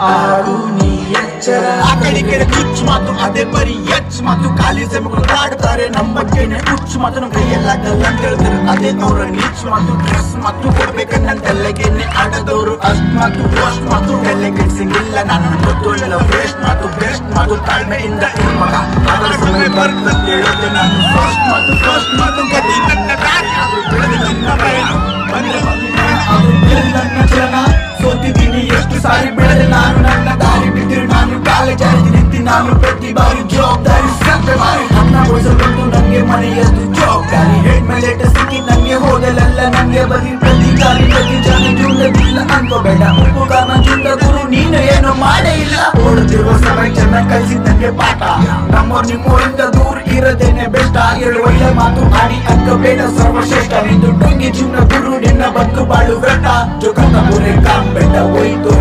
ಆಡು ನೀ ಎಚ್ಚರ. ಆ ಕಡೆ ಕಡೆ ಹುಚ್ಚು ಮಾತು ಅದೇ ಬರೀ ಹೆಚ್ಚು ಮಾತು. ಕಾಲೇಜ್ ಮಕ್ಕಳು ಆಡ್ತಾರೆ ನಮ್ಮ ಬಗ್ಗೆನೆ ಹುಚ್ಚು ಮಾತು. ನಮ್ಮ ಕೈಯಲ್ಲಾಗಲ್ಲ ಅಂತ ಹೇಳ್ತಾರೆ ಅದೇ ಅವರ ನೀಚ್ ಮಾತು. ಡ್ರೆಸ್ ಮಾತು ಕೊಡ್ಬೇಕನ್ನಂತೆಲ್ಲಗೆನೆ ಆಡದವರು ಅಷ್ಟ್ ಮಾತು ಅಷ್ಟ್ ಮಾತು. ಬೆಲೆ ಕೆಡ್ಸಂಗಿಲ್ಲ ನಾನು ಗೊತ್ತಿಲ್ಲ ವೇಸ್ಟ್ ಮಾತು ಬೆಸ್ಟ್ ಮಾತು. ತಾಳ್ಮೆಯಿಂದ ಮಗ ಅದರ ಸಮಯ ಬರ್ತದೆ ಹೇಳೋದೆ ನಾನು ಫಸ್ಟ್ ಮಾತು ಗತಿ ನನ್ನ ದಾರಿ ಅದು ಬೆಳೆದ ನನ್ನ ಭಯ ಬಂದ್ರೆ ಅದು ನನ್ನ ಜನ. ಸೋತಿದ್ದೀನಿ ಎಷ್ಟು ಸಾರಿ ಬೆಳೆದೆ ನಾನು ನನ್ನ ದಾರಿ ಬಿದ್ದಿರು ನಾನು ಕಾಲೇಜ್ ನಿಂತಿ ನಾನು ಪ್ರತಿ ಬಾರಿ ಜವಾಬ್ದಾರಿ ಸಂತೆ ಮಾರಿ ನನ್ನ ವಯಸ್ಸು ನಂಗೆ ಮನೆಯದು ಜವಾಬ್ದಾರಿ. ಹೆಣ್ಮೇಲೆ ಸಿಕ್ಕಿ ನಂಗೆ ಹೋದಲೆಲ್ಲ ನಂಗೆ ಬರೀ ಪ್ರತಿಕಾರಿ ಪ್ರತಿ ಜನ ಜುಂಡದಿಲ್ಲ ಅನ್ಕೋಬೇಡ. ಉಪಕಾರ ಜುಂಡ ಗುರು ನೀನು ಏನು ಮಾಡೇ ಇಲ್ಲ. ಓಡುತ್ತಿರುವ ಸಮಯ ಚೆನ್ನಾಗಿ ಕಲಿಸಿದ್ ನಂಗೆ ಪಾಠ. ನಮ್ಮವ್ರು ನಿಮ್ಮೂರಿಂದ ದೂರ ಇರದೇನೆ ಬೆಷ್ಟ. ಹೇಳು ಒಳ್ಳೆ ಮಾತು ಆಡಿ ಅನ್ಕೋಬೇಡ ಸರ್ವಶ್ರೇಷ್ಠ. ನಿಂದು ಟೊಂಗಿ ಜೀವನ ಗುರು ನಿನ್ನ ಬದುಕು ಬಾಳು ವ್ರತ. ಜೋಗಂತ ಮುರೆ ಕಾಮ್ ಬೆಟ್ಟ ಹೋಯ್ತು